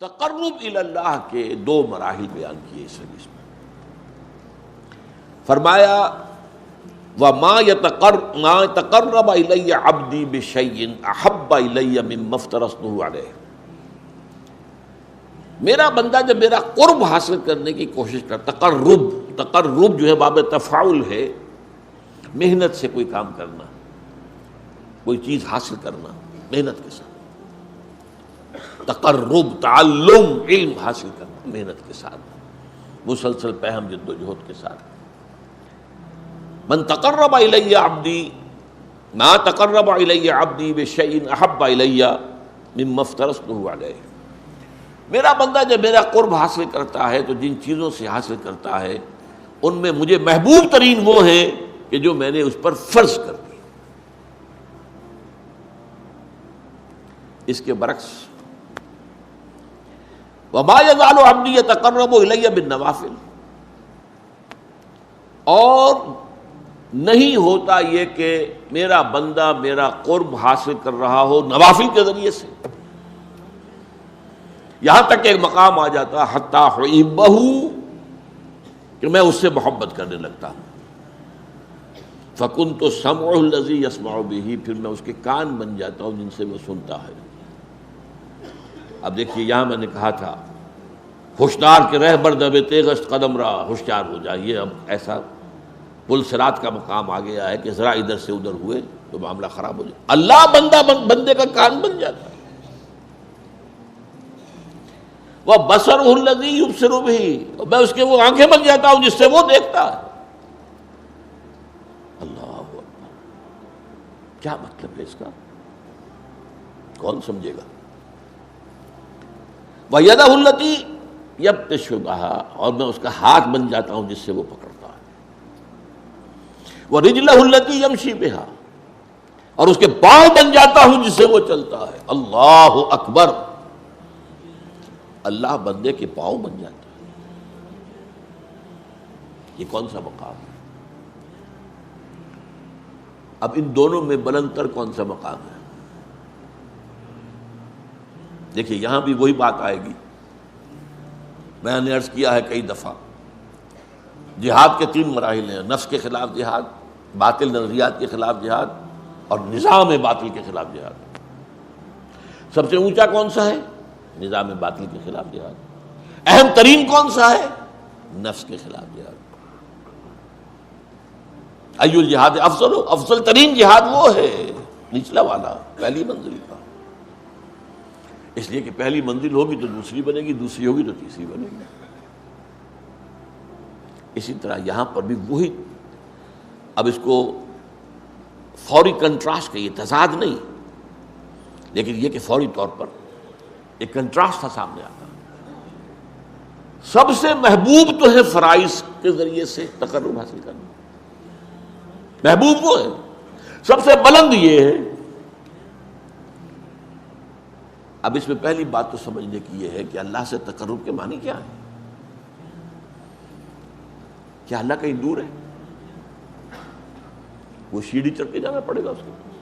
تقرب الی اللہ کے دو مراحل بیان کیے اس حدیث میں. فرمایا وَمَا تَقَرَّبَ إِلَيَّ عَبْدِي بِشَيْءٍ أَحَبَّ إِلَيَّ مِمَّا افْتَرَضْتُهُ عَلَيْهِ. میرا بندہ جب میرا قرب حاصل کرنے کی کوشش کرتا، تقرب جو ہے باب تفاعل ہے، محنت سے کوئی کام کرنا، کوئی چیز حاصل کرنا محنت کے ساتھ، تقرب تعلم علم حاصل کرنا محنت کے ساتھ، مسلسل پہم جد و جہد کے ساتھ. من تقرب الی عبدی ما تقرب الی عبدی بشیء احب الی مما افترضته علیہ. میرا بندہ جب میرا قرب حاصل کرتا ہے تو جن چیزوں سے حاصل کرتا ہے ان میں مجھے محبوب ترین وہ ہیں کہ جو میں نے اس پر فرض کر دی. اس کے برعکس وما یزال عبدی یتقرب الی بالنوافل، اور نہیں ہوتا یہ کہ میرا بندہ میرا قرب حاصل کر رہا ہو نوافل کے ذریعے سے، یہاں تک کہ ایک مقام آ جاتا حتی احبہ، کہ میں اس سے محبت کرنے لگتا ہوں. فکنت سمعہ الذی یسمع بہ، پھر میں اس کے کان بن جاتا ہوں جن سے وہ سنتا ہے. اب دیکھیے یہاں میں نے کہا تھا ہوشیار کے رہبر دب تیغست قدم رہا، ہوشیار ہو جائیے. اب ایسا پل صراط کا مقام آ گیا ہے کہ ذرا ادھر سے ادھر ہوئے تو معاملہ خراب ہو جائے. اللہ بندے کا کان بن جاتا ہے. وہ بصرہ الذی یبصر بہ، میں اس کے وہ آنکھیں بن جاتا ہوں جس سے وہ دیکھتا ہے. اللہ اکبر، کیا مطلب ہے اس کا؟ کون سمجھے گا؟ وَيَدَهُ الَّتِي يَبْطِشُ بِهَا، اور میں اس کا ہاتھ بن جاتا ہوں جس سے وہ پکڑتا ہے. وَرِجْلَهُ الَّتِي يَمْشِي بِهَا، اور اس کے پاؤں بن جاتا ہوں جس سے وہ چلتا ہے. اللہ اکبر، اللہ بندے کے پاؤں بن جاتا ہے. یہ کون سا مقام ہے؟ اب ان دونوں میں بلند تر کون سا مقام ہے؟ دیکھیے یہاں بھی وہی بات آئے گی. میں نے عرض کیا ہے کئی دفعہ، جہاد کے 3 مراحل ہیں: نفس کے خلاف جہاد، باطل نظریات کے خلاف جہاد، اور نظام باطل کے خلاف جہاد. سب سے اونچا کون سا ہے؟ نظام باطل کے خلاف جہاد. اہم ترین کون سا ہے؟ نفس کے خلاف جہاد. ای الجہاد افضل، افضل ترین جہاد وہ ہے نچلا والا، پہلی منزل کا. اس لیے کہ پہلی منزل ہوگی تو دوسری بنے گی، دوسری ہوگی تو تیسری بنے گی. اسی طرح یہاں پر بھی وہی. اب اس کو فوری کنٹراسٹ کہیے، تضاد نہیں، لیکن یہ کہ فوری طور پر ایک کنٹراسٹ تھا سامنے آتا. سب سے محبوب تو ہے فرائض کے ذریعے سے تقرب حاصل کرنا، محبوب وہ ہے. سب سے بلند یہ ہے. اب اس میں پہلی بات تو سمجھنے کی یہ ہے کہ اللہ سے تقرب کے معنی کیا ہے؟ کیا اللہ کہیں دور ہے؟ وہ سیڑھی چڑھ کے جانا پڑے گا اس کے پاس؟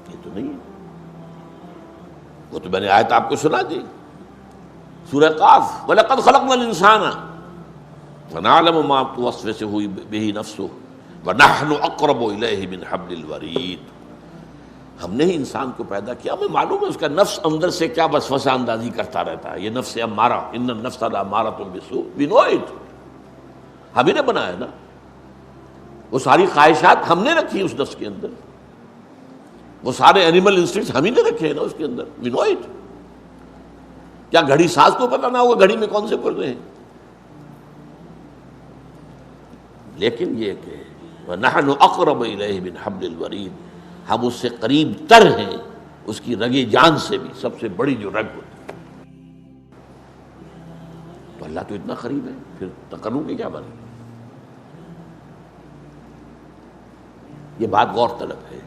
یہ تو نہیں ہے. وہ تو میں نے آیت آپ کو سنا دی، سورہ قاف، وَلَقَدْ خَلَقْنَا الْإِنسَانَ وَنَعْلَمُ مَا تُوَسْوِسُ بِهِ نَفْسُهُ وَنَحْنُ أَقْرَبُ إِلَيْهِ مِنْ حَبْلِ الْوَرِيدِ. ہم نے ہی انسان کو پیدا کیا، ہمیں معلوم ہے اس کا نفس اندر سے کیا وسوسہ اندازی کرتا رہتا ہے. یہ نفس امارہ، ان النفس لامارۃ بالسوء، we know it. ہم ہی نے بنایا نا. وہ ساری خواہشات ہم نے رکھی اس نفس کے اندر، وہ سارے اینیمل انسٹنکٹس ہم ہی نے رکھے ہیں نا اس کے اندر. we know it. کیا گھڑی ساز کو پتہ نہ ہوگا گھڑی میں کون سے پردے ہیں؟ لیکن یہ کہ وَنَحْنُ أَقْرَبُ إِلَيْهِ مِنْ حَبْلِ الْوَرِيدِ، ہم اس سے قریب تر ہیں اس کی رگے جان سے بھی، سب سے بڑی جو رگ ہوتی ہے. تو اللہ تو اتنا قریب ہے، پھر تقرب کی کیا بات ہے؟ یہ بات غور طلب ہے.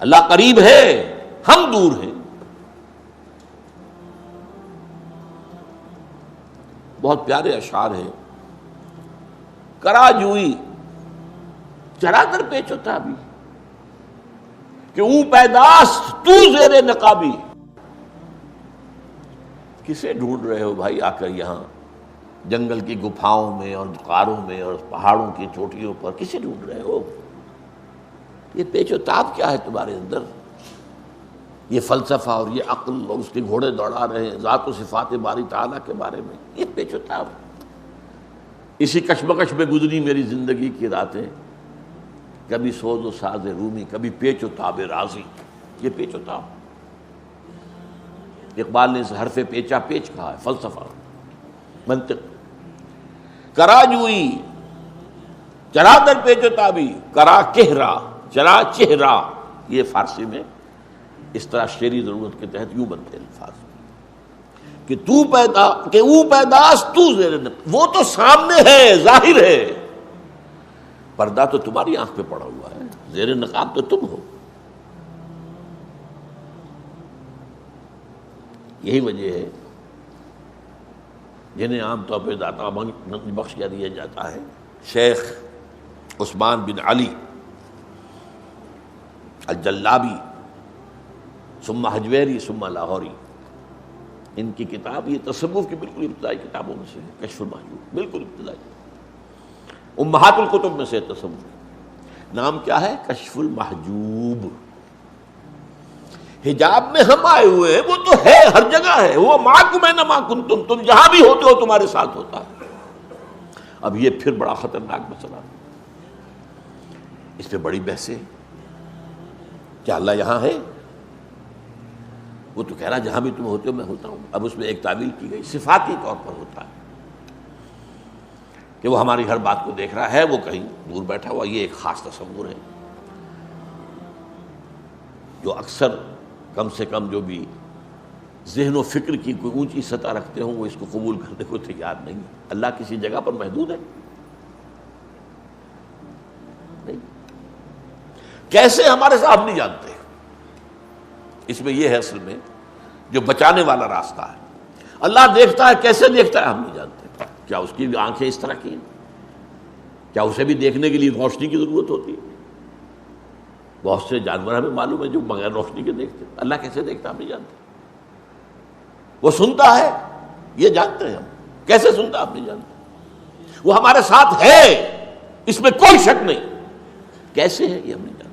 اللہ قریب ہے، ہم دور ہیں. بہت پیارے اشعار ہیں. کرا جوئی چرا در پیچ ہوتا بھی کہ او پیداست تو زیر نقابی. کسے ڈھونڈ رہے ہو بھائی آ کر یہاں جنگل کی گپھاؤں میں اور غاروں میں اور پہاڑوں کی چوٹیوں پر؟ کسے ڈھونڈ رہے ہو؟ یہ پیچ و تاب کیا ہے تمہارے اندر؟ یہ فلسفہ اور یہ عقل اور اس کے گھوڑے دوڑا رہے ہیں ذات و صفات باری تعالیٰ کے بارے میں، یہ پیچ و تاب۔ اسی کشمکش میں گزری میری زندگی کی راتیں، کبھی سوز و ساز رومی، کبھی پیچ و تاب رازی، یہ پیچ و تاب۔ اقبال نے اس حرف پیچا پیچ کہا ہے، فلسفہ، منطق۔ کرا جوئی چرا در پیچ و تابی، کرا کہرا چرا چہرا، یہ فارسی میں اس طرح شعری ضرورت کے تحت یوں بنتے الفاظ کہ تو پیدا کہ او پیداست تو زیر نقاب، وہ تو سامنے ہے، ظاہر ہے، پردہ تو تمہاری آنکھ پہ پڑا ہوا ہے، زیر نقاب تو تم ہو۔ یہی وجہ ہے جنہیں عام طور پہ داتا بخش کیا دیا جاتا ہے، شیخ عثمان بن علی الجلابی ثم حجویری ثم لاہوری، ان کی کتاب یہ تصوف کی بالکل ابتدائی کتابوں میں سے ہے، کشف المحجوب، بالکل ابتدائی، امہات الکتب میں سے تصوف۔ نام کیا ہے؟ کشف المحجوب۔ حجاب میں ہم آئے ہوئے ہیں، وہ تو ہے، ہر جگہ ہے، وہ معکم اینما کنتم، تم جہاں بھی ہوتے ہو تمہارے ساتھ ہوتا ہے۔ اب یہ پھر بڑا خطرناک مسئلہ، اس پہ بڑی بحثیں، کیا اللہ یہاں ہے؟ وہ تو کہہ رہا جہاں بھی تم ہوتے ہو میں ہوتا ہوں۔ اب اس میں ایک تعویل کی گئی، صفاتی طور پر ہوتا ہے کہ وہ ہماری ہر بات کو دیکھ رہا ہے، وہ کہیں دور بیٹھا ہوا، یہ ایک خاص تصور ہے جو اکثر کم سے کم جو بھی ذہن و فکر کی کوئی اونچی سطح رکھتے ہوں وہ اس کو قبول کرنے کو تیار نہیں ہے۔ اللہ کسی جگہ پر محدود ہے؟ نہیں۔ کیسے ہمارے صاحب نہیں جانتے؟ اس میں یہ ہے اصل میں جو بچانے والا راستہ ہے۔ اللہ دیکھتا ہے، کیسے دیکھتا ہے ہم نہیں جانتے۔ کیا اس کی آنکھیں اس طرح کی ہیں؟ کیا اسے بھی دیکھنے کے لیے روشنی کی ضرورت ہوتی ہے؟ بہت سے جانور ہمیں معلوم ہے جو بغیر روشنی کے دیکھتے ہیں، اللہ کیسے دیکھتا ہم نہیں جانتے۔ وہ سنتا ہے، یہ جانتے ہیں ہم، کیسے سنتا ہم نہیں جانتے۔ وہ ہمارے ساتھ ہے، اس میں کوئی شک نہیں، کیسے ہے یہ ہم نہیں جانتے۔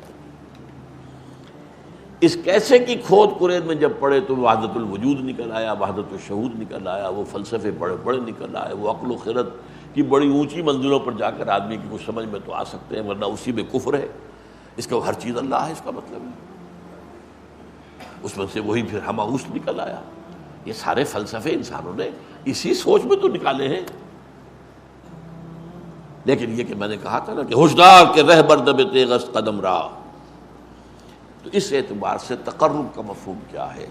اس کیسے کی کھود کرید میں جب پڑے تو وحدت الوجود نکل آیا، وحدت الشہود نکل آیا، وہ فلسفے بڑے بڑے نکل آئے، وہ عقل و خرد کی بڑی اونچی منزلوں پر جا کر آدمی کی کچھ سمجھ میں تو آ سکتے ہیں، ورنہ اسی میں کفر ہے۔ اس کا ہر چیز اللہ ہے، اس کا مطلب ہے اس میں سے وہی پھر ہماؤس نکل آیا۔ یہ سارے فلسفے انسانوں نے اسی سوچ میں تو نکالے ہیں۔ لیکن یہ کہ میں نے کہا تھا نا کہ ہوشدار کے رہبر دب تیغست قدم راہ، تو اس اعتبار سے تقرب کا مفہوم کیا ہے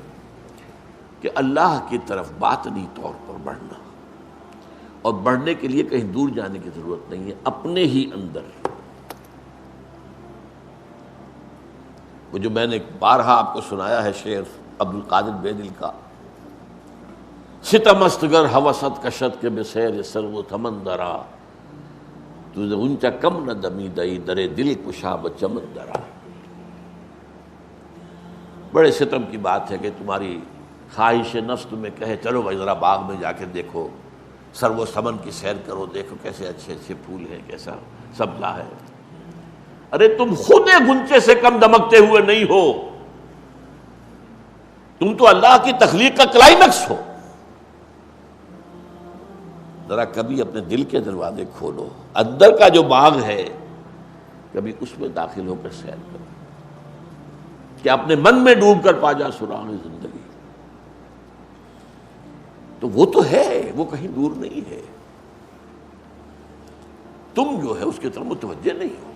کہ اللہ کی طرف باطنی طور پر بڑھنا، اور بڑھنے کے لیے کہیں دور جانے کی ضرورت نہیں ہے، اپنے ہی اندر۔ وہ جو میں نے بارہا آپ کو سنایا ہے شعر عبد القادر بیدل کا، ستم است گر ہوست کشت کے بسیر سر و تمن درا، تجھے اونچا کم نہ دمی دئی درے دل کشا بچمن درا۔ بڑے ستم کی بات ہے کہ تمہاری خواہش نفس تمہیں کہے چلو بھائی ذرا باغ میں جا کے دیکھو، سر و سمن کی سیر کرو، دیکھو کیسے اچھے اچھے پھول ہیں، کیسا سبزہ ہے۔ ارے تم خود گنچے سے کم دمکتے ہوئے نہیں ہو، تم تو اللہ کی تخلیق کا کلائمیکس ہو۔ ذرا کبھی اپنے دل کے دروازے کھولو، اندر کا جو باغ ہے کبھی اس میں داخل ہو کر سیر کرو، کہ اپنے من میں ڈوب کر پا جا سراغ زندگی۔ تو وہ تو ہے، وہ کہیں دور نہیں ہے، تم جو ہے اس کی طرف متوجہ نہیں ہو۔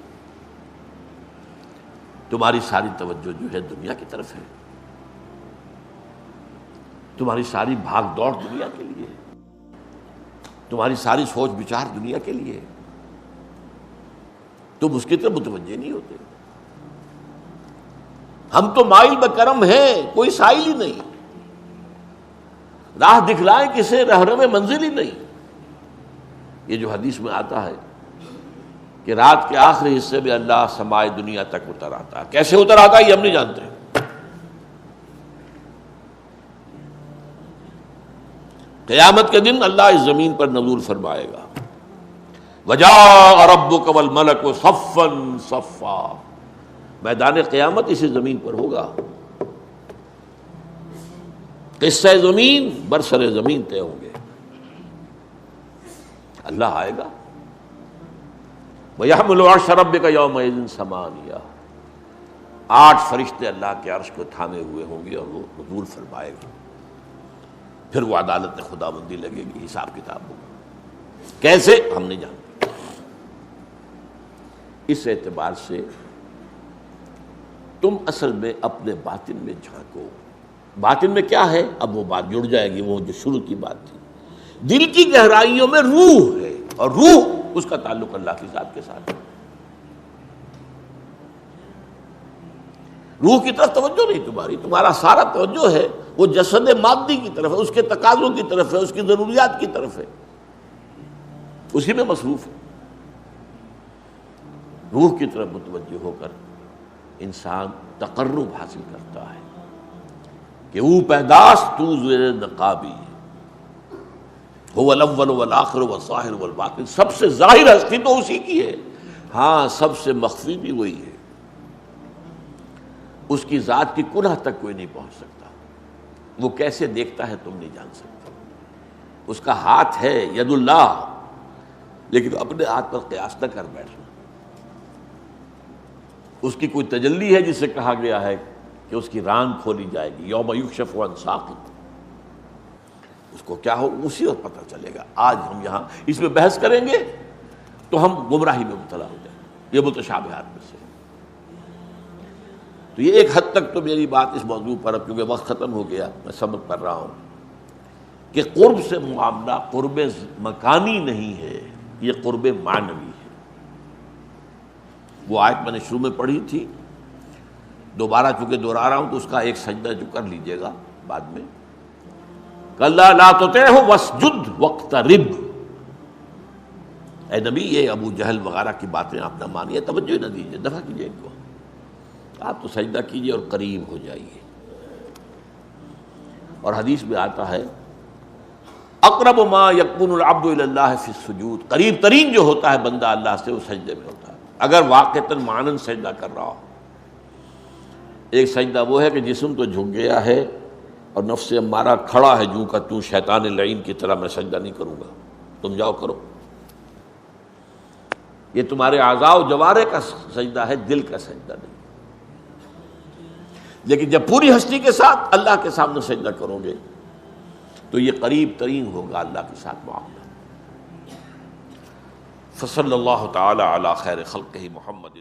تمہاری ساری توجہ جو ہے دنیا کی طرف ہے، تمہاری ساری بھاگ دوڑ دنیا کے لیے، تمہاری ساری سوچ بچار دنیا کے لیے، تم اس کی طرف متوجہ نہیں ہوتے۔ ہم تو مائل بکرم ہیں، کوئی سائل ہی نہیں، راہ دکھلائیں کسے رہنم منزل ہی نہیں۔ یہ جو حدیث میں آتا ہے کہ رات کے آخری حصے میں اللہ سمائے دنیا تک اتر آتا ہے، کیسے اتر آتا ہے یہ ہم نہیں جانتے، قیامت کے دن اللہ اس زمین پر نزول فرمائے گا. وجاء ربک والملک صفا صفا، میدان قیامت اسی زمین پر ہوگا. قصہ زمین برسر زمین طے ہوں گے. اللہ آئے گا. وَيَحْمِلُ عَرْشَ رَبِّكَ يَوْمَئِذٍ ثَمَانِيَةٌ، 8 فرشتے اللہ کے عرش کو تھامے ہوئے ہوں گے اور وہ نزول فرمائے گا. پھر وہ عدالت خدا بندی لگے گی، حساب کتاب ہوگا. کیسے ہم نہیں جانتے. اس اعتبار سے تم اصل میں اپنے باطن میں جھانکو. باطن میں کیا ہے؟ اب وہ بات جڑ جائے گی، وہ جو شروع کی بات تھی. دل کی گہرائیوں میں روح ہے، اور روح اس کا تعلق اللہ کی ذات کے ساتھ ہے. روح کی طرف توجہ نہیں تمہاری، تمہارا سارا توجہ ہے وہ جسد مادی کی طرف ہے، اس کے تقاضوں کی طرف ہے، اس کی ضروریات کی طرف ہے، اسی میں مصروف ہے. روح کی طرف متوجہ ہو کر انسان تقرب حاصل کرتا ہے کہ او پیداس تو زیر نقابی هو الاول والآخر والظاہر والباطن. سب سے ظاہر ہستی تو اسی کی ہے، ہاں سب سے مخفی بھی وہی ہے. اس کی ذات کی کنہ تک کوئی نہیں پہنچ سکتا. وہ کیسے دیکھتا ہے تم نہیں جان سکتے. اس کا ہاتھ ہے ید اللہ، لیکن اپنے ہاتھ پر قیاس نہ کر بیٹھنا. اس کی کوئی تجلی ہے جسے کہا گیا ہے کہ اس کی ران کھولی جائے گی. یوم یکشف عن ساق، اس کو کیا ہو اسی وقت پتہ چلے گا. آج ہم یہاں اس میں بحث کریں گے تو ہم گمراہی میں مبتلا ہو جائیں گے. یہ متشابہات میں سے. تو یہ ایک حد تک تو میری بات اس موضوع پر، اب کیونکہ وقت ختم ہو گیا، میں سبق کر رہا ہوں کہ قرب سے معاملہ قرب مکانی نہیں ہے، یہ قرب معنوی ہے. وہ آیت میں نے شروع میں پڑھی تھی، دوبارہ چونکہ دہرا رہا ہوں تو اس کا ایک سجدہ جو کر لیجئے گا بعد میں. کَلَّا لَا تُطِعْهُ وَاسْجُدْ وَاقْتَرِبْ. اے نبی، یہ ابو جہل وغیرہ کی باتیں آپ نہ مانیے، توجہ نہ دیجیے، دفع کیجیے ان کو. آپ تو سجدہ کیجیے اور قریب ہو جائیے. اور حدیث میں آتا ہے اقرب ما یکون العبد الی اللہ فی السجود، قریب ترین جو ہوتا ہے بندہ اللہ سے وہ سجدے میں ہوتا ہے، اگر واقعتاً معنن سجدہ کر رہا ہو. ایک سجدہ وہ ہے کہ جسم تو جھک گیا ہے اور نفس امارہ کھڑا ہے جو کہ تو شیطان لعین کی طرح میں سجدہ نہیں کروں گا، تم جاؤ کرو. یہ تمہارے اعضاء و جوارح کا سجدہ ہے، دل کا سجدہ نہیں. لیکن جب پوری ہستی کے ساتھ اللہ کے سامنے سجدہ کرو گے تو یہ قریب ترین ہوگا اللہ کے ساتھ معاملہ. فصلی اللہ تعالی علی خیر خلقہ محمد.